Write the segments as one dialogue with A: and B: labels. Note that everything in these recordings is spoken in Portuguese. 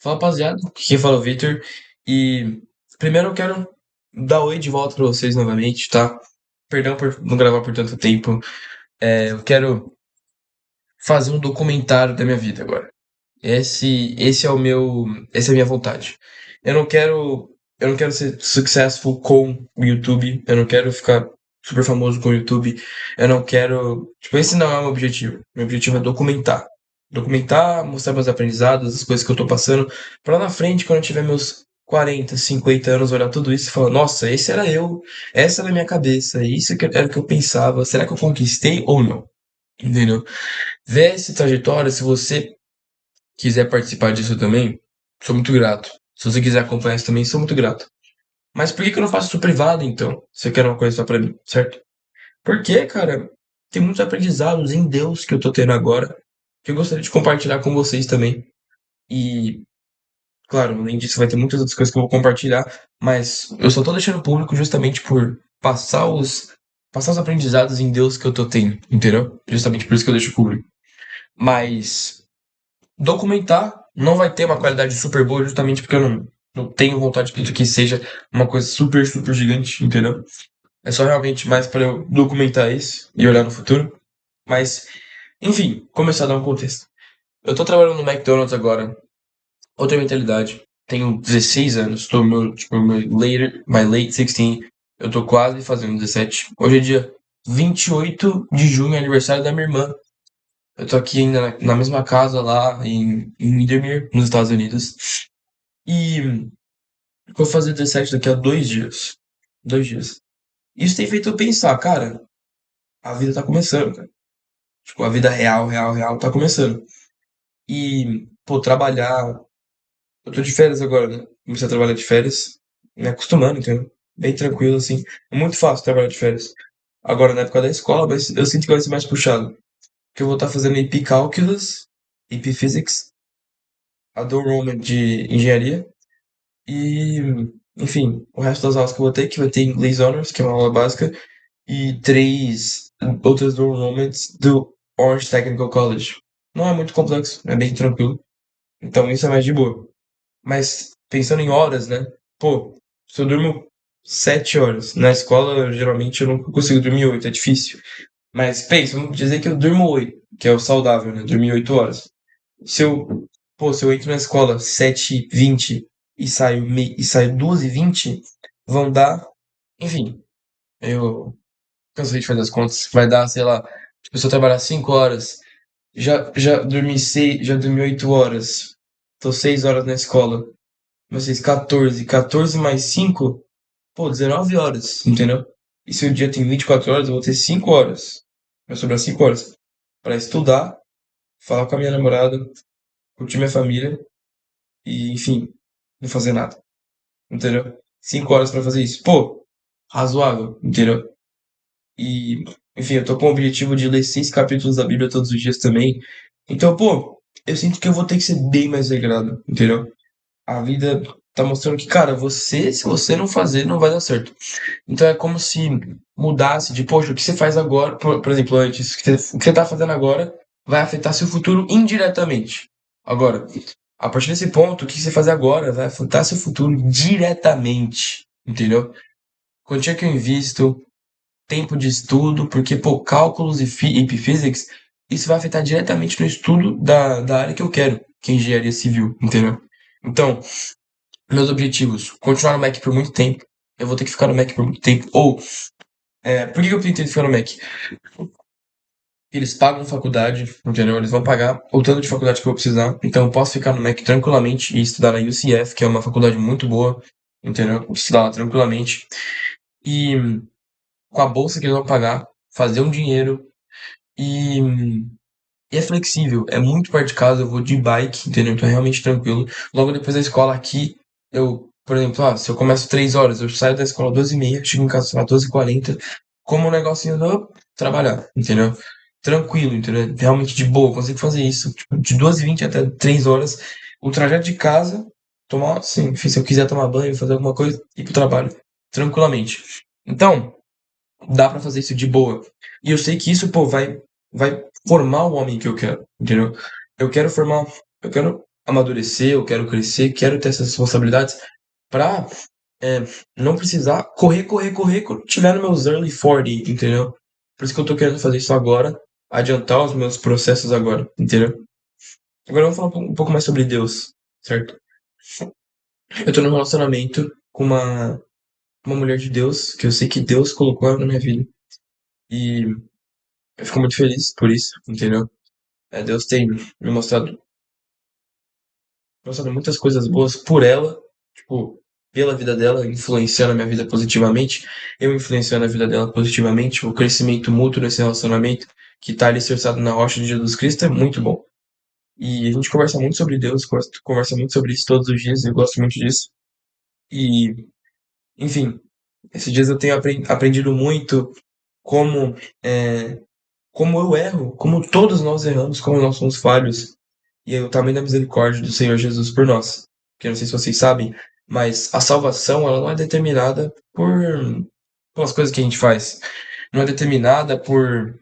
A: Fala, rapaziada. Aqui quem fala é o Victor. E primeiro eu quero dar oi de volta pra vocês novamente, tá? Perdão por não gravar por tanto tempo. Eu quero fazer um documentário da minha vida agora. Esse é o meu, essa é a minha vontade. Eu não quero, eu não quero ser successful com o YouTube. Eu não quero ficar super famoso com o YouTube. Eu não quero, tipo, esse não é o meu objetivo. Meu objetivo é documentar, mostrar meus aprendizados, as coisas que eu tô passando, pra lá na frente, quando eu tiver meus 40, 50 anos, olhar tudo isso e falar, nossa, esse era eu, essa era a minha cabeça, isso era o que eu pensava, será que eu conquistei ou não? Entendeu? Ver essa trajetória, se você quiser participar disso também, sou muito grato. Se você quiser acompanhar isso também, sou muito grato. Mas por que que eu não faço isso privado, então? Se eu quero uma coisa só pra mim, certo? Porque, cara, tem muitos aprendizados em Deus que eu tô tendo agora, que eu gostaria de compartilhar com vocês também. E, claro, além disso, vai ter muitas outras coisas que eu vou compartilhar, mas eu só tô deixando público justamente por passar os aprendizados em Deus que eu tô tendo, entendeu? Justamente por isso que eu deixo público. Mas documentar não vai ter uma qualidade super boa, justamente porque eu não tenho vontade de que seja uma coisa super, super gigante, entendeu? É só realmente mais para eu documentar isso e olhar no futuro. Mas, enfim, começar a dar um contexto. Eu tô trabalhando no McDonald's agora, outra mentalidade. Tenho 16 anos, tô no meu, tipo, my late 16. Eu tô quase fazendo 17. Hoje é dia 28 de junho, é aniversário da minha irmã. Eu tô aqui ainda na mesma casa lá em Windermere, nos Estados Unidos. E vou fazer 17 daqui a 2 dias. 2 dias. Isso tem feito eu pensar, cara, a vida tá começando, cara. Tipo, a vida real, real, real tá começando. E, pô, trabalhar. Eu tô de férias agora, né? Comecei a trabalhar de férias, me acostumando, entendeu? Bem tranquilo, assim. É muito fácil trabalhar de férias. Agora, na época da escola, mas eu sinto que vai ser mais puxado. Porque eu vou estar fazendo AP Calculus, AP Physics, a Dual Enrollment de Engenharia. E, enfim, o resto das aulas que eu vou ter, que vai ter inglês honors, que é uma aula básica, e 3 outras dual enrollments do Orange Technical College. Não é muito complexo, é bem tranquilo. Então isso é mais de boa. Mas pensando em horas, né? Pô, se eu durmo 7 horas, na escola geralmente eu não consigo dormir 8, é difícil. Mas pensa, vamos dizer que eu durmo 8, que é o saudável, né? Dormir 8 horas. Se eu, se eu entro na escola 7h20 e saio 12h20, vão dar, enfim, eu cansei de fazer as contas, vai dar, sei lá, tipo, se eu trabalhar 5 horas, já dormi 8 horas, tô 6 horas na escola, vocês 14 mais 5, pô, 19 horas, entendeu? E se o dia tem 24 horas, eu vou ter 5 horas, vai sobrar 5 horas pra estudar, falar com a minha namorada, curtir minha família e, enfim, não fazer nada, entendeu? 5 horas pra fazer isso. Pô, razoável, entendeu? E, enfim, eu tô com o objetivo de ler 6 capítulos da Bíblia todos os dias também. Então, pô, eu sinto que eu vou ter que ser bem mais regrado, entendeu? A vida tá mostrando que, cara, se você não fazer, não vai dar certo. Então é como se mudasse de, poxa, o que você faz agora, por exemplo, antes, o que você tá fazendo agora vai afetar seu futuro indiretamente. Agora, a partir desse ponto, o que você fazer agora vai afetar seu futuro diretamente, entendeu? Quantia que eu invisto, tempo de estudo, porque, pô, cálculos e physics, isso vai afetar diretamente no estudo da área que eu quero, que é engenharia civil, entendeu? Então, meus objetivos, continuar no Mac por muito tempo, eu vou ter que ficar no Mac por muito tempo, ou, por que que eu pretendo ficar no Mac? Eles pagam faculdade, entendeu? Eles vão pagar o tanto de faculdade que eu precisar. Então eu posso ficar no Mac tranquilamente e estudar na UCF, que é uma faculdade muito boa, entendeu? Estudar lá tranquilamente. E com a bolsa que eles vão pagar, fazer um dinheiro e, e é flexível. É muito perto de casa, eu vou de bike, entendeu? Então é realmente tranquilo. Logo depois da escola aqui, por exemplo, se eu começo 3 horas, eu saio da escola 12h30, chego em casa, sei lá, 12h40, como um negocinho, trabalhar, entendeu? Tranquilo, entendeu? Realmente de boa, consigo fazer isso. Tipo, de 12h20 até 3 horas. O trajeto de casa, tomar, sim, enfim, se eu quiser tomar banho, fazer alguma coisa, ir pro trabalho, tranquilamente. Então, dá pra fazer isso de boa. E eu sei que isso, pô, vai formar o homem que eu quero, entendeu? Eu quero formar, eu quero amadurecer, eu quero crescer, quero ter essas responsabilidades pra não precisar correr quando tiver nos meus early 40, entendeu? Por isso que eu tô querendo fazer isso agora, adiantar os meus processos agora, entendeu? Agora vamos falar um pouco mais sobre Deus, certo? Eu tô num relacionamento com uma mulher de Deus, que eu sei que Deus colocou ela na minha vida. E eu fico muito feliz por isso, entendeu? Deus tem me mostrado muitas coisas boas por ela, tipo, pela vida dela, influenciando a minha vida positivamente, eu influenciando a vida dela positivamente, o crescimento mútuo nesse relacionamento que tá alicerçado na rocha de Jesus Cristo é muito bom. E a gente conversa muito sobre Deus, conversa muito sobre isso todos os dias, eu gosto muito disso. E, enfim, esses dias eu tenho aprendido muito como, é, como eu erro, como todos nós erramos, como nós somos falhos, e o tamanho da misericórdia do Senhor Jesus por nós. Que eu não sei se vocês sabem, mas a salvação ela não é determinada pelas coisas que a gente faz. Não é determinada por,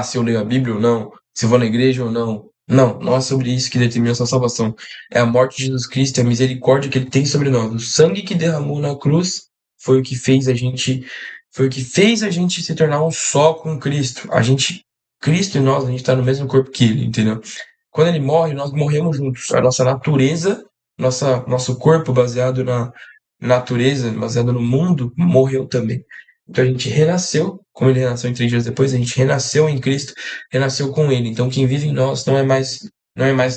A: se eu leio a Bíblia ou não, se eu vou na igreja ou não. Não, não é sobre isso que determina a nossa salvação. É a morte de Jesus Cristo, é a misericórdia que ele tem sobre nós. O sangue que derramou na cruz foi o que fez a gente, foi o que fez a gente se tornar um só com Cristo. Cristo e nós, a gente está no mesmo corpo que ele, entendeu? Quando ele morre, nós morremos juntos. A nossa natureza, nosso corpo baseado na natureza, baseado no mundo, morreu também. Então a gente renasceu, como ele renasceu em 3 dias depois, a gente renasceu em Cristo, renasceu com ele. Então quem vive em nós não é mais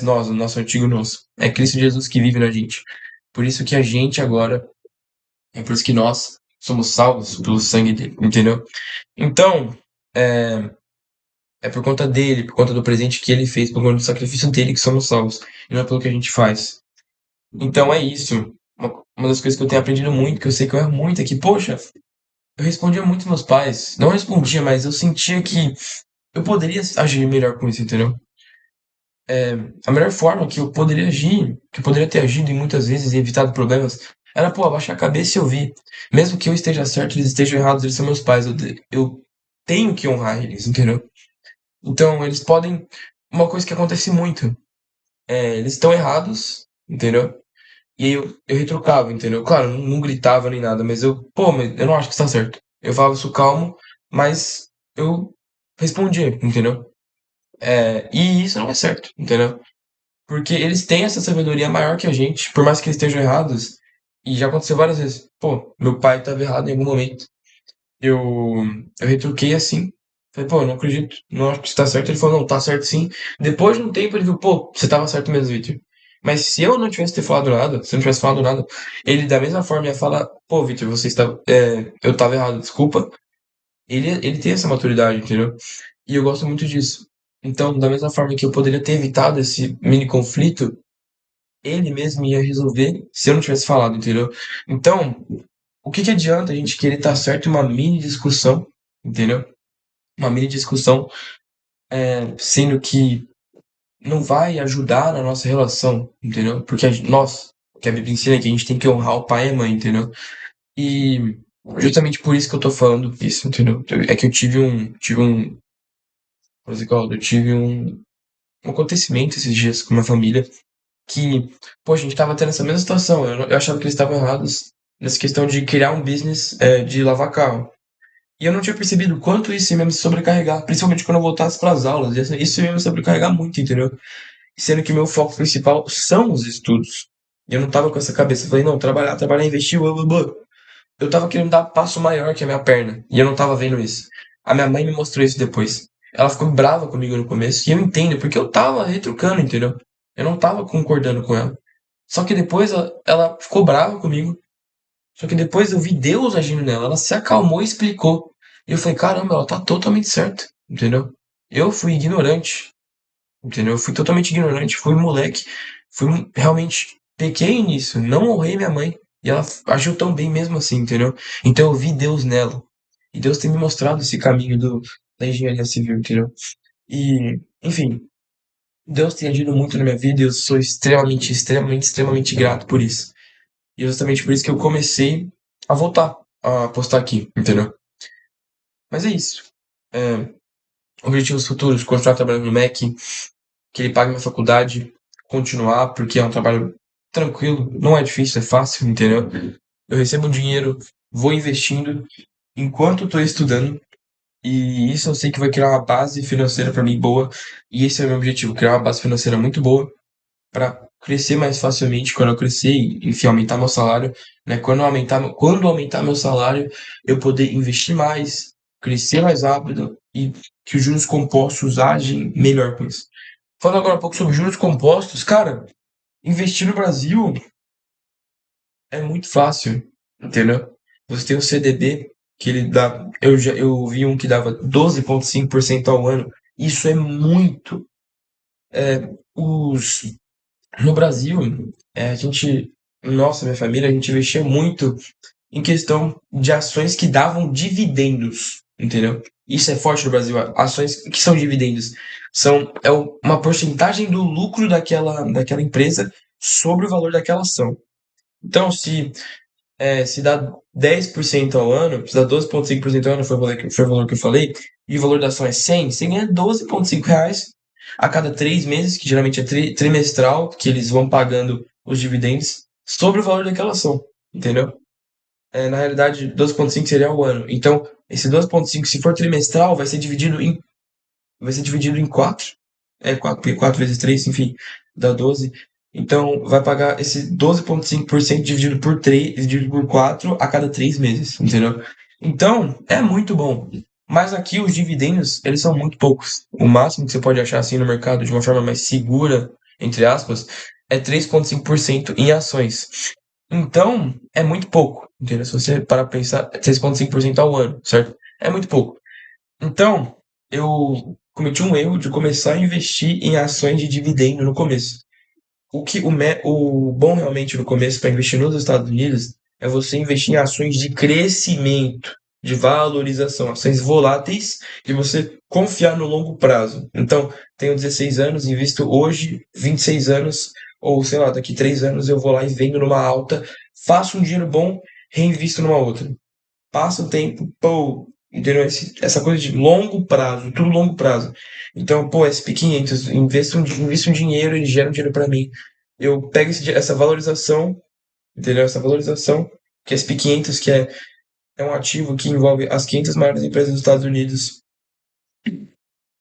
A: nós, o nosso antigo nós. É Cristo Jesus que vive na gente. Por isso que a gente agora, é por isso que nós somos salvos pelo sangue dele, entendeu? Então, é, é por conta dele, por conta do presente que ele fez, por conta do sacrifício dele que somos salvos, e não é pelo que a gente faz. Então é isso. Uma das coisas que eu tenho aprendido muito, que eu sei que eu erro muito, é que, poxa, eu respondia muito aos meus pais. Não respondia, mas eu sentia que eu poderia agir melhor com isso, entendeu? A melhor forma que eu poderia agir, que eu poderia ter agido e muitas vezes e evitado problemas, era, pô, abaixar a cabeça e ouvir. Mesmo que eu esteja certo, eles estejam errados, eles são meus pais. Eu tenho que honrar eles, entendeu? Então, eles podem. Uma coisa que acontece muito. Eles estão errados, entendeu? E aí eu retrucava, entendeu? Claro, não gritava nem nada, mas eu não acho que está certo. Eu falava isso calmo, mas eu respondia, entendeu? E isso não é certo, entendeu? Porque eles têm essa sabedoria maior que a gente, por mais que eles estejam errados. E já aconteceu várias vezes. Pô, meu pai estava errado em algum momento. Eu, eu retruquei assim. Falei, pô, eu não acredito, não acho que você tá certo. Ele falou, não, tá certo sim. Depois de um tempo ele viu, pô, você tava certo mesmo, Victor. Mas se eu não tivesse ter falado nada, se eu não tivesse falado nada, ele da mesma forma ia falar, pô, Victor, eu tava errado, desculpa. Ele tem essa maturidade, entendeu? E eu gosto muito disso. Então, da mesma forma que eu poderia ter evitado esse mini conflito, ele mesmo ia resolver se eu não tivesse falado, entendeu? Então, o que que adianta a gente querer estar certo em uma mini discussão, entendeu? Uma mini discussão, sendo que não vai ajudar na nossa relação, entendeu? Porque que a Bíblia ensina é que a gente tem que honrar o pai e a mãe, entendeu? E justamente por isso que eu tô falando isso, entendeu? É que eu como é que fala? Eu tive um acontecimento esses dias com uma família que, pô, a gente tava tendo essa mesma situação. Eu achava que eles estavam errados nessa questão de criar um business, de lavar carro. E eu não tinha percebido o quanto isso ia me sobrecarregar, principalmente quando eu voltasse para as aulas. Isso ia me sobrecarregar muito, entendeu? Sendo que o meu foco principal são os estudos. E eu não tava com essa cabeça. Eu falei, não, trabalhar, investir, blá, blá, blá. Eu tava querendo dar passo maior que a minha perna. E eu não tava vendo isso. A minha mãe me mostrou isso depois. Ela ficou brava comigo no começo. E eu entendo, porque eu tava retrucando, entendeu? Eu não tava concordando com ela. Só que depois ela ficou brava comigo. Só que depois eu vi Deus agindo nela. Ela se acalmou e explicou. E eu falei, caramba, ela tá totalmente certa. Entendeu? Eu fui ignorante. Entendeu? Eu fui totalmente ignorante, fui moleque, realmente pequei nisso, não honrei minha mãe. E ela agiu tão bem mesmo assim, entendeu? Então eu vi Deus nela. E Deus tem me mostrado esse caminho da engenharia civil, entendeu? E, enfim, Deus tem agido muito na minha vida e eu sou extremamente grato por isso. E é justamente por isso que eu comecei a voltar a postar aqui, entendeu? Mas é isso. É, objetivos futuros, continuar trabalhando no Mac, que ele pague minha faculdade, continuar, porque é um trabalho tranquilo, não é difícil, é fácil, entendeu? Eu recebo um dinheiro, vou investindo enquanto estou estudando, e isso eu sei que vai criar uma base financeira para mim boa, e esse é o meu objetivo, criar uma base financeira muito boa para crescer mais facilmente quando eu crescer e, enfim, aumentar meu salário, né? Quando aumentar meu salário, eu poder investir mais, crescer mais rápido e que os juros compostos agem melhor com isso. Falando agora um pouco sobre juros compostos, cara, investir no Brasil é muito fácil, entendeu? Você tem o CDB que ele dá, eu vi um que dava 12,5% ao ano. Isso é muito. Os No Brasil, a gente, nossa, minha família, a gente investia muito em questão de ações que davam dividendos, entendeu? Isso é forte no Brasil. Ações que são dividendos uma porcentagem do lucro daquela empresa sobre o valor daquela ação. Então, se dá 10% ao ano, se dá 12,5% ao ano, foi o valor que eu falei, e o valor da ação é 100, você ganha 12,5 reais a cada 3 meses, que geralmente é trimestral, que eles vão pagando os dividendos sobre o valor daquela ação, entendeu? Na realidade, 12,5 seria ao ano. Então, esse 12,5, se for trimestral, vai ser dividido em 4. 4, porque 4 vezes 3, enfim, dá 12. Então, vai pagar esse 12,5% dividido por 3, dividido por 4 a cada 3 meses, entendeu? Então, é muito bom. Mas aqui os dividendos, eles são muito poucos. O máximo que você pode achar assim no mercado de uma forma mais segura, entre aspas, é 3,5% em ações. Então, é muito pouco, entendeu? Se você parar pra pensar, é 3,5% ao ano, certo? É muito pouco. Então, eu cometi um erro de começar a investir em ações de dividendo no começo. O bom realmente no começo para investir nos Estados Unidos é você investir em ações de crescimento, de valorização, ações voláteis e você confiar no longo prazo. Então, tenho 16 anos, invisto hoje 26 anos, ou sei lá, daqui 3 anos eu vou lá e vendo numa alta, faço um dinheiro bom, reinvisto numa outra. Passa o tempo, pô, entendeu? Essa coisa de longo prazo, tudo longo prazo. Então, pô, SP500, invisto um dinheiro, ele gera um dinheiro para mim. Eu pego essa valorização, entendeu? Essa valorização, que é SP500, que é um ativo que envolve as 500 maiores empresas dos Estados Unidos.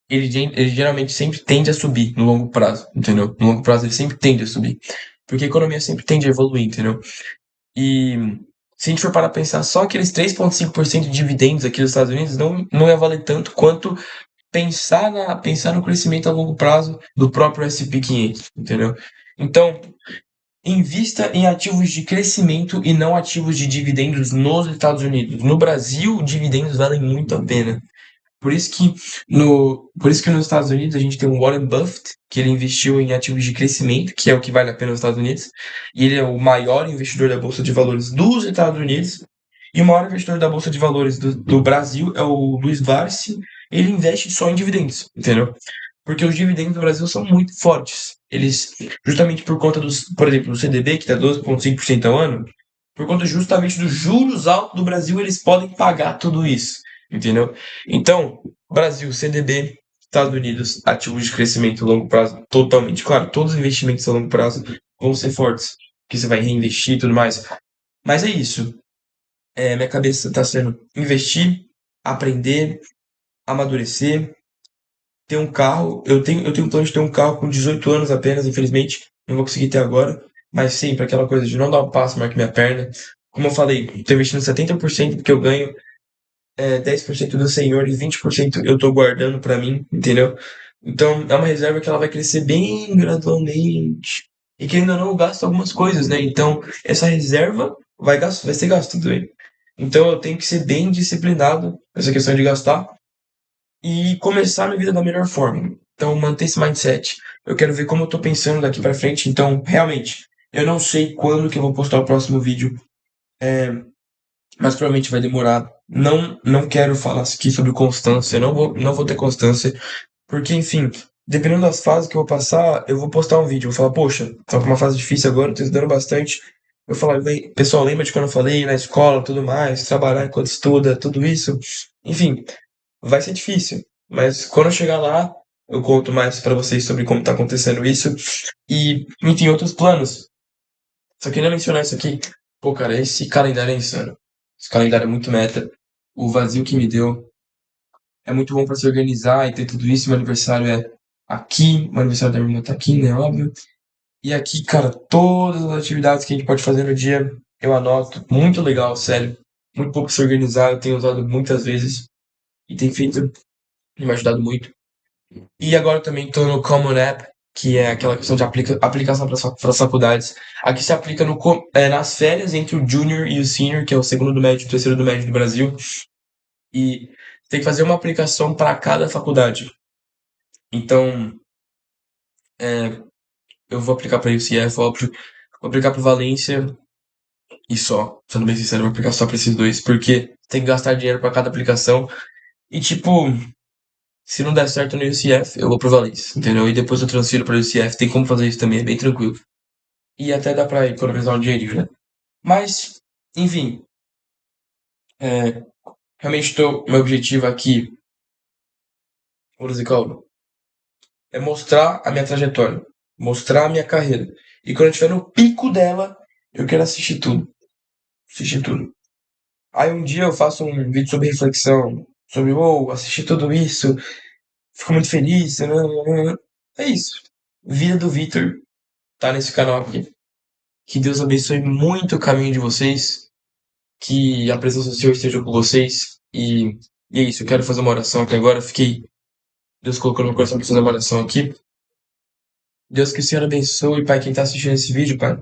A: Ele geralmente sempre tende a subir no longo prazo, entendeu? No longo prazo ele sempre tende a subir. Porque a economia sempre tende a evoluir, entendeu? E se a gente for para pensar, só aqueles 3,5% de dividendos aqui dos Estados Unidos não ia valer tanto quanto pensar no crescimento a longo prazo do próprio SP500, entendeu? Então, invista em ativos de crescimento e não ativos de dividendos nos Estados Unidos. No Brasil, dividendos valem muito a pena. Por isso que nos Estados Unidos a gente tem o Warren Buffett, que ele investiu em ativos de crescimento, que é o que vale a pena nos Estados Unidos, e ele é o maior investidor da Bolsa de Valores dos Estados Unidos, e o maior investidor da Bolsa de Valores do Brasil é o Luiz Barsi, ele investe só em dividendos, entendeu? Porque os dividendos do Brasil são muito fortes. Eles, justamente por conta por exemplo, do CDB, que dá 12,5% ao ano, por conta justamente dos juros altos do Brasil, eles podem pagar tudo isso, entendeu? Então, Brasil, CDB, Estados Unidos, ativos de crescimento a longo prazo, totalmente. Claro, todos os investimentos a longo prazo vão ser fortes, que você vai reinvestir e tudo mais. Mas é isso. Minha cabeça está sendo investir, aprender, amadurecer, ter um carro. Eu tenho plano de ter um carro com 18 anos apenas, infelizmente. Não vou conseguir ter agora. Mas sempre aquela coisa de não dar um passo maior que minha perna. Como eu falei, estou investindo 70% porque eu ganho 10% do senhor e 20% eu tô guardando pra mim, entendeu? Então é uma reserva que ela vai crescer bem gradualmente. E que ainda não eu gasto algumas coisas, né? Então essa reserva vai ser gasto também. Então eu tenho que ser bem disciplinado nessa questão de gastar e começar a minha vida da melhor forma. Então manter esse mindset. Eu quero ver como eu tô pensando daqui pra frente. Então, realmente, eu não sei quando que eu vou postar o próximo vídeo. Mas provavelmente vai demorar. Não quero falar aqui sobre constância, não vou ter constância, porque, enfim, dependendo das fases que eu vou passar, eu vou postar um vídeo, vou falar, poxa, tô com uma fase difícil agora, tô estudando bastante. Eu vou falar, pessoal, lembra de quando eu falei na escola, tudo mais, trabalhar enquanto estuda, tudo isso? Enfim, vai ser difícil, mas quando eu chegar lá, eu conto mais pra vocês sobre como tá acontecendo isso. E, enfim, outros planos. Só queria mencionar isso aqui. Pô, cara, esse calendário é insano. Esse calendário é muito meta. O vazio que me deu é muito bom pra se organizar e ter tudo isso. Meu aniversário é aqui, o aniversário da minha irmã tá aqui, né? Óbvio. E aqui, cara, todas as atividades que a gente pode fazer no dia, eu anoto. Muito legal, sério. Muito pouco se organizar, eu tenho usado muitas vezes e tem feito, tem me ajudado muito. E agora eu também estou no Common App, que é aquela questão de aplicação para as faculdades. Aqui se aplica nas férias entre o Junior e o Senior, que é o segundo do médio e o terceiro do médio do Brasil. E tem que fazer uma aplicação para cada faculdade. Então, eu vou aplicar para UCF, óbvio. Vou aplicar para Valência e só. Sendo bem sincero, eu vou aplicar só para esses dois, porque tem que gastar dinheiro para cada aplicação. E, tipo, se não der certo no UCF, eu vou pro Valência, entendeu? E depois eu transfiro para o UCF. Tem como fazer isso também, é bem tranquilo. E até dá pra economizar um dinheirinho, né? Mas, enfim, é, realmente meu objetivo aqui, vou dizer, calma, é mostrar a minha trajetória, mostrar a minha carreira. E quando eu estiver no pico dela, eu quero assistir tudo. Assistir tudo. Aí um dia eu faço um vídeo sobre reflexão, sobre, assisti tudo isso, fico muito feliz. Nananana. É isso. Vida do Vitor tá nesse canal aqui. Que Deus abençoe muito o caminho de vocês. Que a presença do Senhor esteja com vocês. E é isso, eu quero fazer uma oração aqui agora. Deus colocou no meu coração para fazer uma oração aqui. Deus, que o Senhor abençoe, Pai, quem está assistindo esse vídeo, Pai.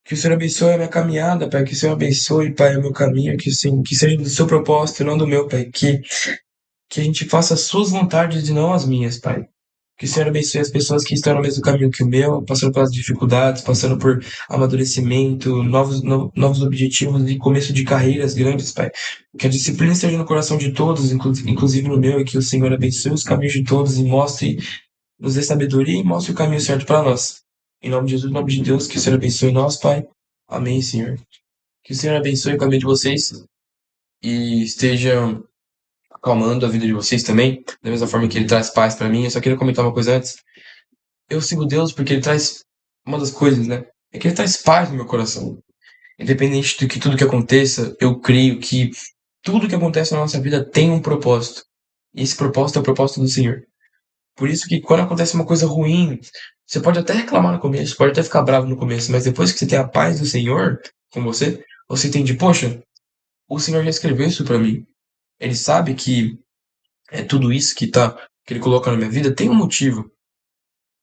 A: Que o Senhor abençoe a minha caminhada, Pai. Que o Senhor abençoe, Pai, o meu caminho. Que seja do seu propósito e não do meu, Pai. Que a gente faça as suas vontades e não as minhas, Pai. Que o Senhor abençoe as pessoas que estão no mesmo caminho que o meu, passando pelas dificuldades, passando por amadurecimento, novos objetivos e começo de carreiras grandes, Pai. Que a disciplina esteja no coração de todos, inclusive no meu, e que o Senhor abençoe os caminhos de todos e nos dê sabedoria e mostre o caminho certo para nós. Em nome de Jesus, em nome de Deus, que o Senhor abençoe nós, Pai. Amém, Senhor. Que o Senhor abençoe o caminho de vocês e esteja acalmando a vida de vocês também, da mesma forma que ele traz paz para mim. Eu só queria comentar uma coisa antes. Eu sigo Deus porque ele traz uma das coisas, né? É que ele traz paz no meu coração. Independente do que tudo que aconteça, eu creio que tudo que acontece na nossa vida tem um propósito. E esse propósito é o propósito do Senhor. Por isso que quando acontece uma coisa ruim, você pode até reclamar no começo, pode até ficar bravo no começo, mas depois que você tem a paz do Senhor com você, você entende, poxa, o Senhor já escreveu isso para mim. Ele sabe que tudo isso que ele coloca na minha vida tem um motivo.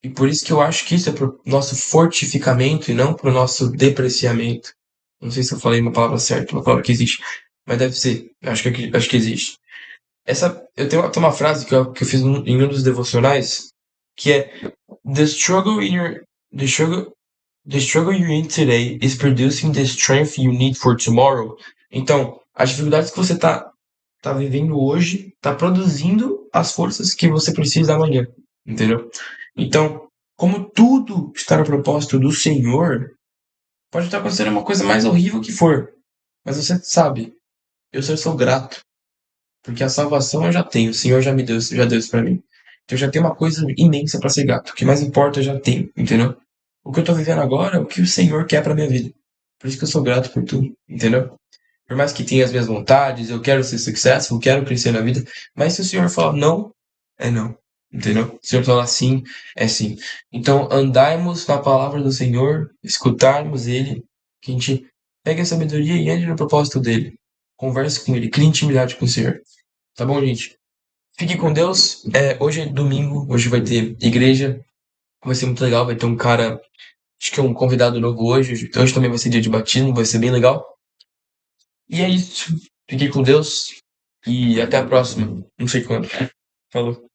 A: E por isso que eu acho que isso é pro nosso fortificamento e não pro nosso depreciamento. Não sei se eu falei uma palavra certa, uma palavra que existe, mas deve ser. Acho que existe. Tem uma frase que eu fiz em um dos devocionais que é the struggle in your the struggle the struggle you're in today is producing the strength you need for tomorrow. Então, as dificuldades que você tá vivendo hoje tá produzindo as forças que você precisa amanhã, entendeu? Então, como tudo está no propósito do Senhor, pode estar acontecendo uma coisa mais horrível que for, mas você sabe, eu só sou grato, porque a salvação eu já tenho, o Senhor já deu isso pra mim. Então eu já tenho uma coisa imensa pra ser grato, o que mais importa eu já tenho, entendeu? O que eu tô vivendo agora é o que o Senhor quer pra minha vida. Por isso que eu sou grato por tudo, entendeu? Por mais que tenha as minhas vontades, eu quero ser successful, quero crescer na vida, mas se o Senhor falar não, é não. Entendeu? Se o Senhor falar sim, é sim. Então, andarmos na palavra do Senhor, escutarmos Ele, que a gente pegue a sabedoria e entre no propósito dele. Converse com Ele, crie intimidade com o Senhor. Tá bom, gente? Fique com Deus. Hoje é domingo, hoje vai ter igreja. Vai ser muito legal, vai ter um cara, acho que é um convidado novo hoje. Hoje também vai ser dia de batismo, vai ser bem legal. E é isso. Fique com Deus e até a próxima. Não sei quando. Falou.